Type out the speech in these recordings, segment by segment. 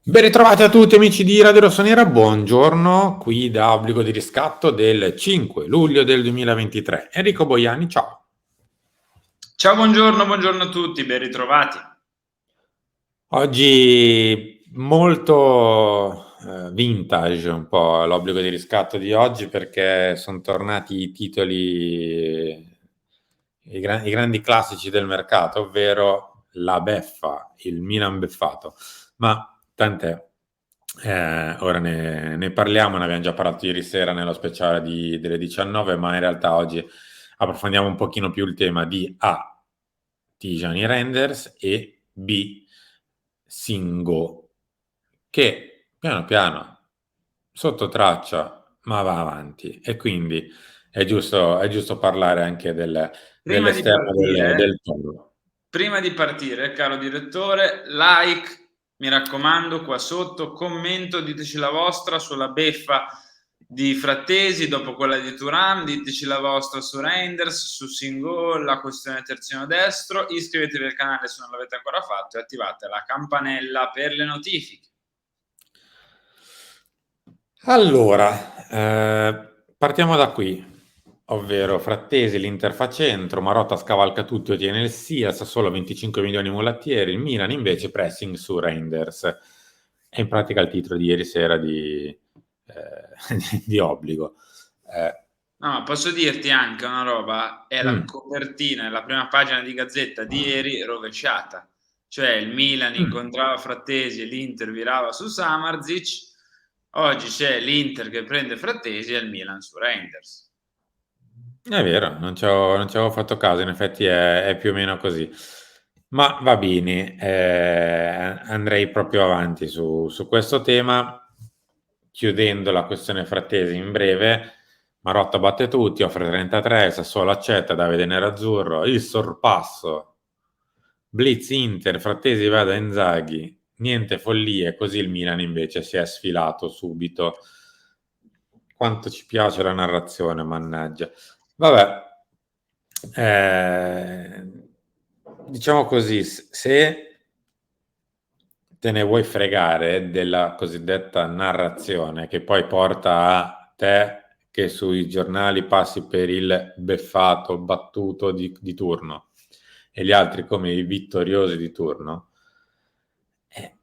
Ben ritrovati a tutti amici di Radio Rossonera, buongiorno, qui da Obbligo di Riscatto del 5 luglio del 2023. Enrico Boiani, ciao. Ciao, buongiorno a tutti, ben ritrovati. Oggi molto vintage un po' l'Obbligo di Riscatto di oggi perché sono tornati i titoli, i grandi classici del mercato, ovvero la beffa, il Milan beffato. Ma tant'è. Ora ne parliamo, ne abbiamo già parlato ieri sera nello speciale delle 19, ma in realtà oggi approfondiamo un pochino più il tema di A. Tijani Renders e B. Singo, che piano piano sotto traccia ma va avanti, e quindi è giusto parlare anche Prima di dell'esterno del partire, toro. caro direttore, like, mi raccomando, qua sotto, commento, diteci la vostra sulla beffa di Frattesi dopo quella di Thuram, diteci la vostra su Reinders, su Singo, la questione terzino destro, iscrivetevi al canale se non l'avete ancora fatto e attivate la campanella per le notifiche. Allora, partiamo da qui, ovvero Frattesi, l'Inter fa centro, Marotta scavalca tutti, ottiene il sì, al Sassuolo 25 milioni mulattieri, il Milan invece pressing su Reinders. È in pratica il titolo di ieri sera di Obbligo. No, posso dirti anche una roba, è la copertina, è la prima pagina di Gazzetta di ieri rovesciata, cioè il Milan incontrava Frattesi e l'Inter virava su Samardzic, oggi c'è l'Inter che prende Frattesi e il Milan su Reinders. È vero, non ci avevo fatto caso, in effetti è più o meno così. Ma va bene, andrei proprio avanti su questo tema, chiudendo la questione Frattesi in breve. Marotta batte tutti, offre 33, Sassuolo accetta, Davide Nerazzurro, il sorpasso, Blitz Inter, Frattesi va da Inzaghi, niente follie, così il Milan invece si è sfilato subito. Quanto ci piace la narrazione, mannaggia. Vabbè, diciamo così, se te ne vuoi fregare della cosiddetta narrazione che poi porta a te che sui giornali passi per il beffato, battuto di turno e gli altri come i vittoriosi di turno,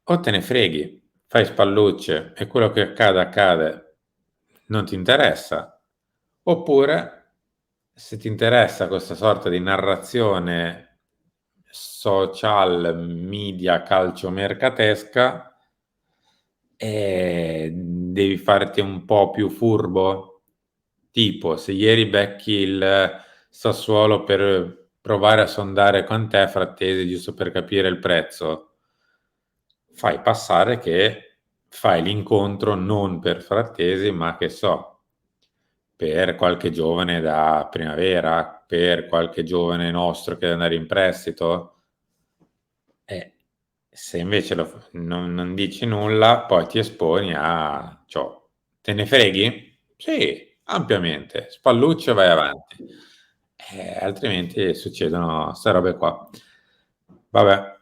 o te ne freghi, fai spallucce e quello che accade accade, non ti interessa, oppure se ti interessa questa sorta di narrazione social media calciomercatesca, devi farti un po' più furbo. Tipo, se ieri becchi il Sassuolo per provare a sondare quant'è Frattesi, giusto per capire il prezzo, fai passare che fai l'incontro non per Frattesi, ma che so, per qualche giovane da primavera, per qualche giovane nostro che deve andare in prestito. Se invece non dici nulla, poi ti esponi a ciò. Te ne freghi? Sì, ampiamente. Spalluccio e vai avanti. Altrimenti succedono queste robe qua. Vabbè,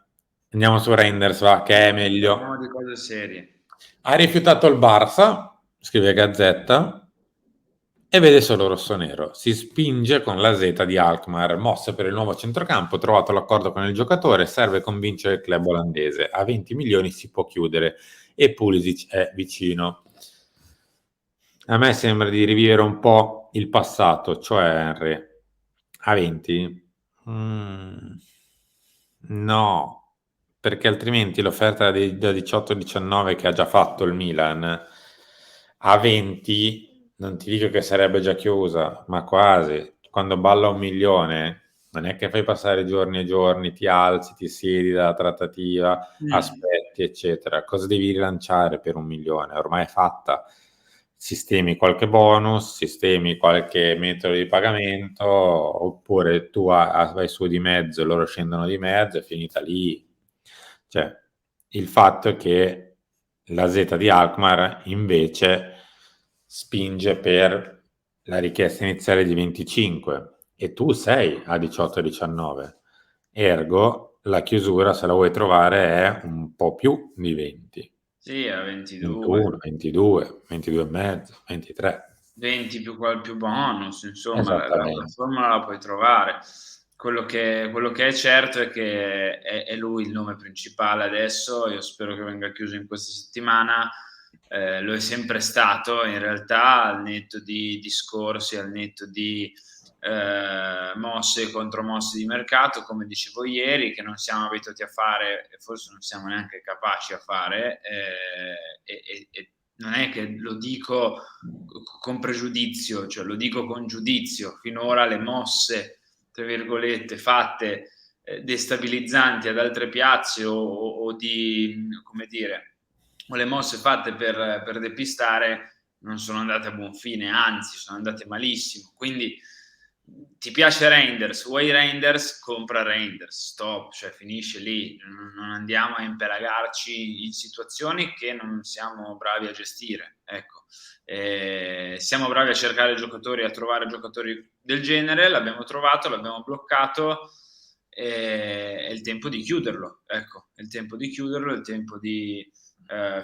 andiamo su Reinders, va, che è Parliamo meglio. di cose serie. Ha rifiutato il Barça, scrive Gazzetta, e vede solo rossonero. Si spinge con la Z di Alkmaar, mossa per il nuovo centrocampo, trovato l'accordo con il giocatore, serve convincere il club olandese. A 20 milioni si può chiudere e Pulisic è vicino. A me sembra di rivivere un po' il passato, cioè Henry. A 20? No, perché altrimenti l'offerta da 18-19 che ha già fatto il Milan a 20 non ti dico che sarebbe già chiusa, ma quasi. Quando balla 1 milione non è che fai passare giorni e giorni, ti alzi, ti siedi dalla trattativa, aspetti, eccetera. Cosa devi rilanciare per 1 milione? Ormai è fatta. Sistemi qualche bonus, sistemi qualche metodo di pagamento, oppure tu vai su di mezzo e loro scendono di mezzo, è finita lì. Cioè, il fatto è che la Z di Alkmaar invece spinge per la richiesta iniziale di 25 e tu sei a 18-19, ergo la chiusura, se la vuoi trovare, è un po' più di 20. Sì, a 22. 21, 22, 22 e mezzo, 23. 20 più bonus, insomma, la Esattamente. formula la puoi trovare. Quello che è certo è che è lui il nome principale adesso. Io spero che venga chiuso in questa settimana. Lo è sempre stato, in realtà, al netto di discorsi, al netto di mosse e contromosse di mercato, come dicevo ieri, che non siamo abituati a fare e forse non siamo neanche capaci a fare. E non è che lo dico con pregiudizio, cioè lo dico con giudizio. Finora le mosse, tra virgolette, fatte destabilizzanti ad altre piazze o di, come dire, o le mosse fatte per depistare non sono andate a buon fine, anzi sono andate malissimo. Quindi ti piace Reinders, vuoi Reinders, compra Reinders, stop, cioè finisce lì, non andiamo a impelagarci in situazioni che non siamo bravi a gestire, ecco. Siamo bravi a cercare giocatori, a trovare giocatori del genere, l'abbiamo trovato, l'abbiamo bloccato, è il tempo di chiuderlo, ecco, è il tempo di chiuderlo, è il tempo di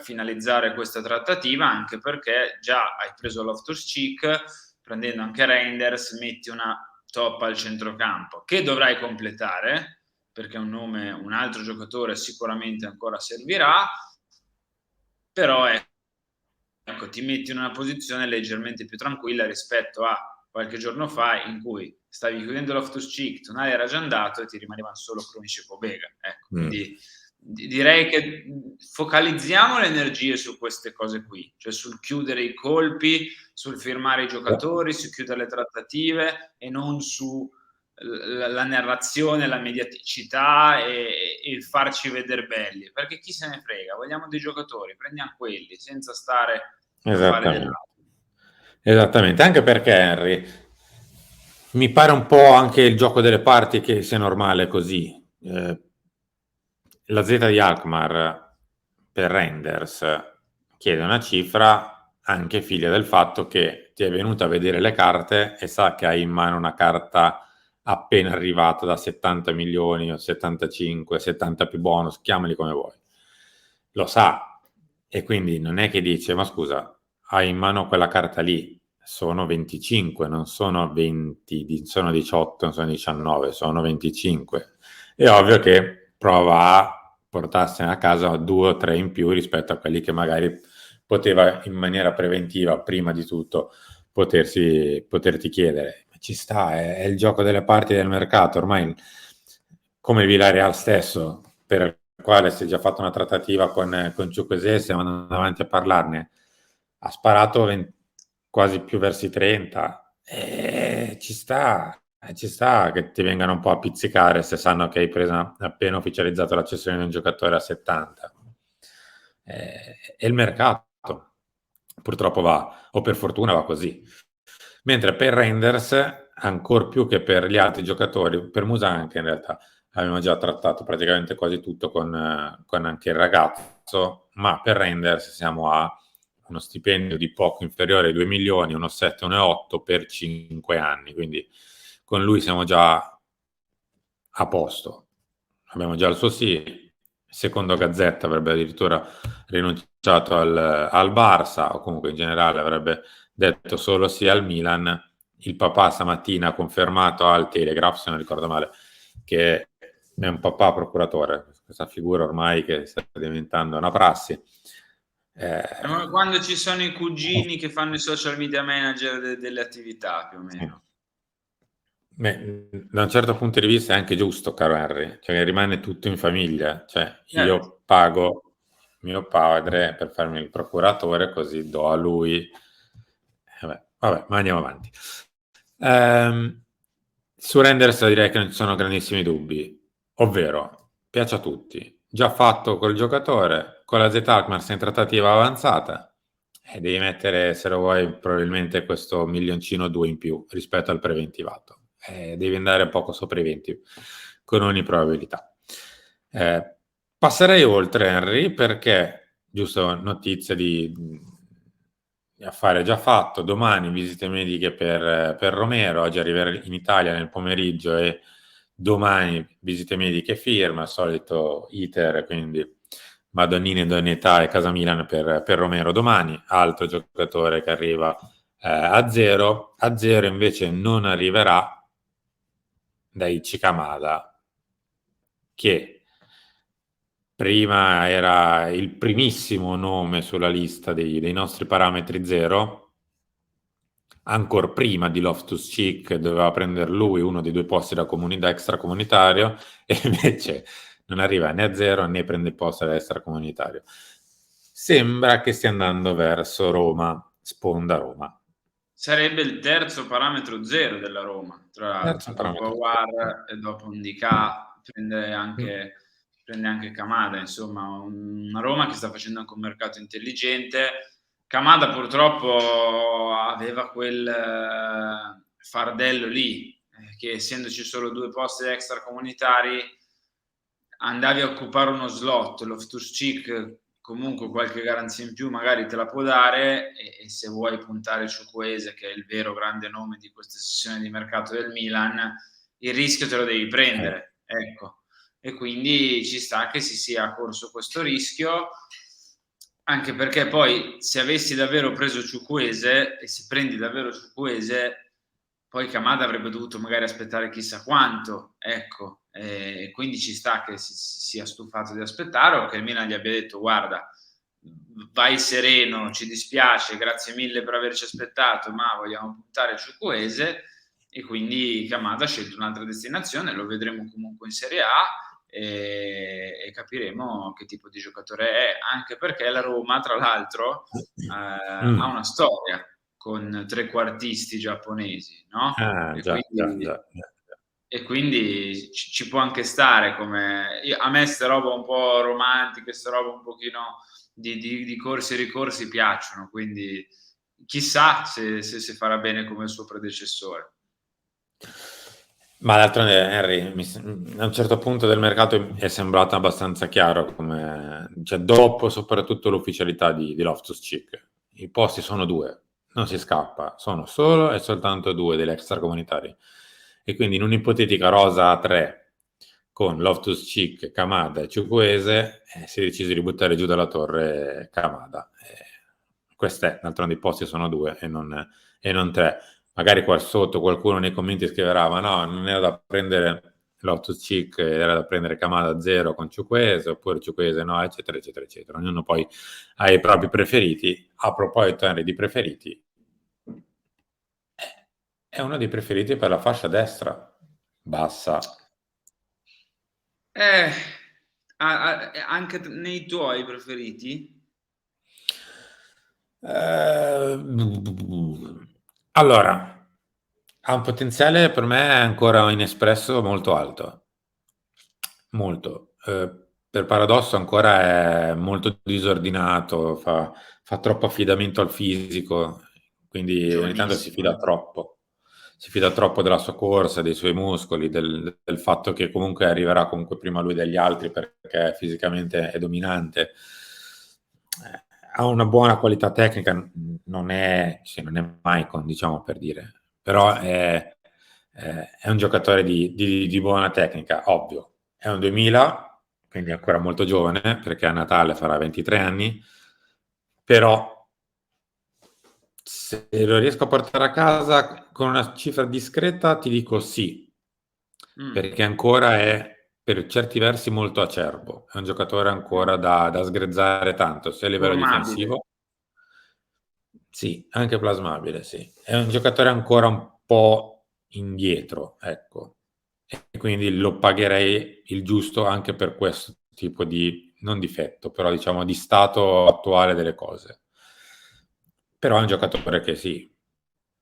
finalizzare questa trattativa, anche perché già hai preso Loftus-Cheek, prendendo anche Reinders, metti una top al centrocampo, che dovrai completare, perché un altro giocatore sicuramente ancora servirà, però ecco, ti metti in una posizione leggermente più tranquilla rispetto a qualche giorno fa in cui stavi chiudendo Loftus-Cheek, Tonali era già andato e ti rimanevano solo Krunic e Pobega. Ecco, quindi direi che focalizziamo le energie su queste cose qui, cioè sul chiudere i colpi, sul firmare i giocatori, su chiudere le trattative e non su la narrazione, la mediaticità e il farci vedere belli, perché chi se ne frega, vogliamo dei giocatori, prendiamo quelli senza stare a fare Esattamente. dell'altro. Esattamente, anche perché Henry, mi pare un po' anche il gioco delle parti che sia normale così. La Z di Alkmaar per Reinders chiede una cifra anche figlia del fatto che ti è venuta a vedere le carte e sa che hai in mano una carta appena arrivata da 70 milioni o 75, 70 più bonus, chiamali come vuoi. Lo sa e quindi non è che dice ma scusa, hai in mano quella carta lì, sono 25, non sono 20, sono 18, non sono 19, sono 25. È ovvio che prova a portarsene a casa 2 o 3 in più rispetto a quelli che magari poteva in maniera preventiva, prima di tutto, poterti chiedere. Ci sta, è il gioco delle parti del mercato, ormai come il Villarreal stesso, per il quale si è già fatto una trattativa con Chukwueze, stiamo andando avanti a parlarne, ha sparato quasi più verso i 30, ci sta che ti vengano un po' a pizzicare se sanno che hai preso appena ufficializzato la cessione di un giocatore a 70. E il mercato purtroppo va, o per fortuna va così. Mentre per Reinders, ancor più che per gli altri giocatori, per Musa anche in realtà, abbiamo già trattato praticamente quasi tutto con anche il ragazzo, ma per Reinders siamo a uno stipendio di poco inferiore ai 2 milioni, 1,7, 1,8 per 5 anni, quindi con lui siamo già a posto. Abbiamo già il suo sì, secondo Gazzetta avrebbe addirittura rinunciato al Barça, o comunque in generale avrebbe detto solo sì al Milan. Il papà stamattina ha confermato al Telegraph, se non ricordo male, che è un papà procuratore, questa figura ormai che sta diventando una prassi. Quando ci sono i cugini che fanno i social media manager delle attività, più o Sì. meno. Beh, da un certo punto di vista è anche giusto, caro Henry, cioè rimane tutto in famiglia, cioè Certo. io pago mio padre per farmi il procuratore, così do a lui. Vabbè, ma andiamo avanti. Su Renders direi che non ci sono grandissimi dubbi, ovvero piace a tutti, già fatto col giocatore, con la Z-Alkmaar sei in trattativa avanzata e devi mettere, se lo vuoi, probabilmente questo milioncino o 2 in più rispetto al preventivato. Devi andare poco sopra i 20 con ogni probabilità. Passerei oltre, Henry, perché, giusto notizia di affare già fatto, domani visite mediche per Romero, oggi arriverà in Italia nel pomeriggio e domani visite mediche firma, il solito iter, quindi Madonnini, Donetà e Casa Milan per Romero domani, altro giocatore che arriva a zero. A zero invece non arriverà Daichi Kamada, che prima era il primissimo nome sulla lista dei nostri parametri zero, ancora prima di Loftus-Cheek doveva prendere lui uno dei due posti da extracomunitario, e invece non arriva né a zero né prende il posto da extracomunitario. Sembra che stia andando verso Roma, sponda Roma. Sarebbe il terzo parametro zero della Roma, tra l'altro, Terzo dopo parametro. Aouar e dopo Ndicà, prende anche Kamada, insomma, una Roma che sta facendo anche un mercato intelligente. Kamada purtroppo aveva quel fardello lì, che essendoci solo 2 posti extracomunitari andavi a occupare uno slot. Loftus-Cheek comunque qualche garanzia in più magari te la può dare, e se vuoi puntare su Chukwueze, che è il vero grande nome di questa sessione di mercato del Milan, il rischio te lo devi prendere, ecco. E quindi ci sta che si sia corso questo rischio, anche perché poi se avessi davvero preso Chukwueze, e se prendi davvero Chukwueze, poi Kamada avrebbe dovuto magari aspettare chissà quanto, ecco, e quindi ci sta che si sia stufato di aspettare, o che il Milan gli abbia detto: guarda, vai sereno, ci dispiace, grazie mille per averci aspettato, ma vogliamo puntare su Chukwueze. E quindi Kamada ha scelto un'altra destinazione, lo vedremo comunque in Serie A, e capiremo che tipo di giocatore è, anche perché la Roma, tra l'altro, ha una storia con trequartisti giapponesi, no? Ah, E già, già, quindi, già. e quindi ci può anche stare come... A me queste robe un po' romantiche, queste robe un pochino di corsi e ricorsi piacciono, quindi chissà se farà bene come il suo predecessore. Ma d'altronde Henry, a un certo punto del mercato è sembrato abbastanza chiaro come, cioè, dopo soprattutto l'ufficialità di Loftus-Cheek. I posti sono due, non si scappa, sono solo e soltanto due degli extracomunitari. E quindi in un'ipotetica rosa a tre con Loftus-Cheek, Kamada e Chukwueze, si è deciso di buttare giù dalla torre Kamada. Questo è, d'altronde i posti sono due e non tre. Magari qua sotto qualcuno nei commenti scriverà: ma no, non era da prendere Loftus-Cheek, era da prendere Kamada 0 con Chukwueze, oppure Chukwueze no, eccetera, eccetera, eccetera. Ognuno poi ha i propri preferiti. A proposito, Henry, di preferiti, è uno dei preferiti per la fascia destra, bassa. Eh, anche nei tuoi preferiti? Eh, allora, ha un potenziale per me ancora inespresso molto alto. Molto. Per paradosso ancora è molto disordinato, fa troppo affidamento al fisico, quindi ogni tanto si Giovanissimo. fida troppo. Si fida troppo della sua corsa, dei suoi muscoli, del fatto che comunque arriverà comunque prima lui degli altri perché fisicamente è dominante. Ha una buona qualità tecnica, non è, sì, non è Maicon, diciamo, per dire, però è un giocatore di buona tecnica, ovvio. È un 2000, quindi ancora molto giovane, perché a Natale farà 23 anni, però se lo riesco a portare a casa con una cifra discreta, ti dico sì, Mm. perché ancora è per certi versi molto acerbo, è un giocatore ancora da sgrezzare tanto, sia a livello Formabile. difensivo, sì, anche plasmabile, sì. È un giocatore ancora un po' indietro, ecco. E quindi lo pagherei il giusto anche per questo tipo di, non difetto, però diciamo di stato attuale delle cose. Però è un giocatore che sì,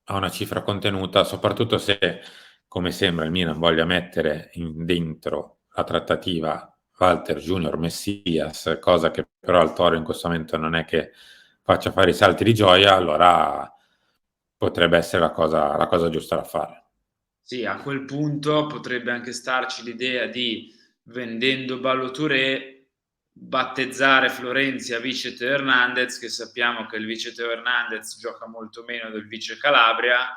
ha una cifra contenuta, soprattutto se, come sembra, il Milan voglia mettere dentro la trattativa Walter Junior Messias, cosa che però al Toro in questo momento non è che faccia fare i salti di gioia, allora potrebbe essere la cosa giusta da fare. Sì, a quel punto potrebbe anche starci l'idea di, vendendo Ballo-Touré, battezzare Florenzi vice Teo Hernandez, che sappiamo che il vice Teo Hernandez gioca molto meno del vice Calabria,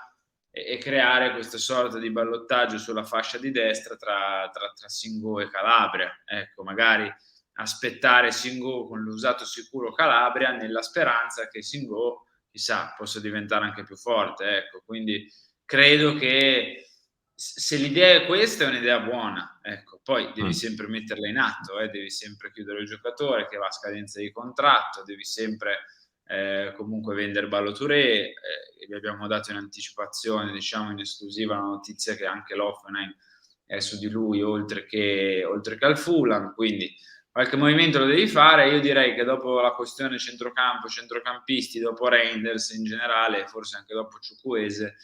e creare questa sorta di ballottaggio sulla fascia di destra tra Singò e Calabria. Ecco, magari aspettare Singo con l'usato sicuro Calabria, nella speranza che Singo, chissà, possa diventare anche più forte, ecco. Quindi credo che se l'idea è questa, è un'idea buona, ecco. Poi devi sempre metterla in atto, devi sempre chiudere il giocatore che va a scadenza di contratto, devi sempre comunque vendere Ballo Touré, vi abbiamo dato in anticipazione, diciamo in esclusiva, la notizia che anche l'Hoffenheim è su di lui, oltre che al Fulham, quindi qualche movimento lo devi fare. Io direi che dopo la questione centrocampo, centrocampisti, dopo Reinders in generale, forse anche dopo Ciukwueze,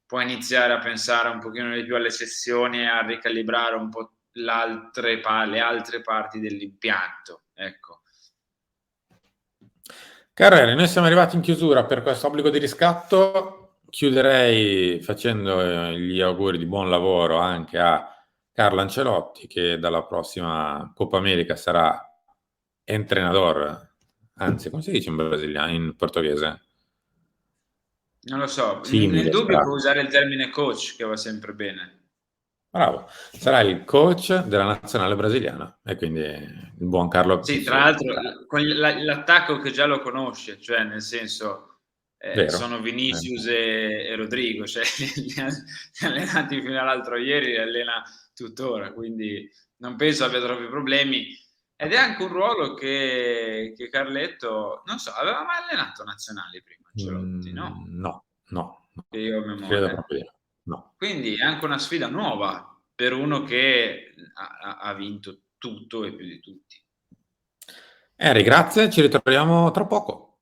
puoi iniziare a pensare un pochino di più alle sessioni e a ricalibrare un po' le altre parti dell'impianto, ecco. Carrere, noi siamo arrivati in chiusura per questo obbligo di riscatto. Chiuderei facendo gli auguri di buon lavoro anche a Carlo Ancelotti, che dalla prossima Coppa America sarà entrenador, anzi, come si dice in brasiliano, in portoghese? Non lo so, nel Simile, dubbio sarà. puoi usare il termine coach, che va sempre bene. Bravo, sarà il coach della nazionale brasiliana e quindi il buon Carlo. Sì, tra Sì, l'altro con l'attacco che già lo conosce, cioè nel senso vero. sono Vinicius e Rodrigo, cioè li ha allenati fino all'altro ieri, li allena tuttora, quindi non penso abbia troppi problemi. Ed è anche un ruolo che Carletto, non so, aveva mai allenato nazionali prima Ancelotti, no? No, no, no, Che io ho credo memoria. proprio di no. No. Quindi è anche una sfida nuova per uno che ha vinto tutto e più di tutti. Harry, grazie, ci ritroviamo tra poco.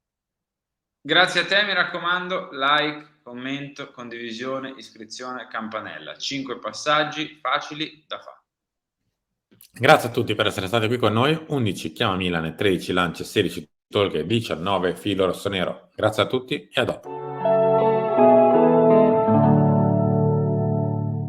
Grazie a te, mi raccomando, like, commento, condivisione, iscrizione, campanella. 5 passaggi facili da fare. Grazie a tutti per essere stati qui con noi. 11 chiama Milan, 13 lance, 16 tolche, 19 filo rossonero. Grazie a tutti e a dopo.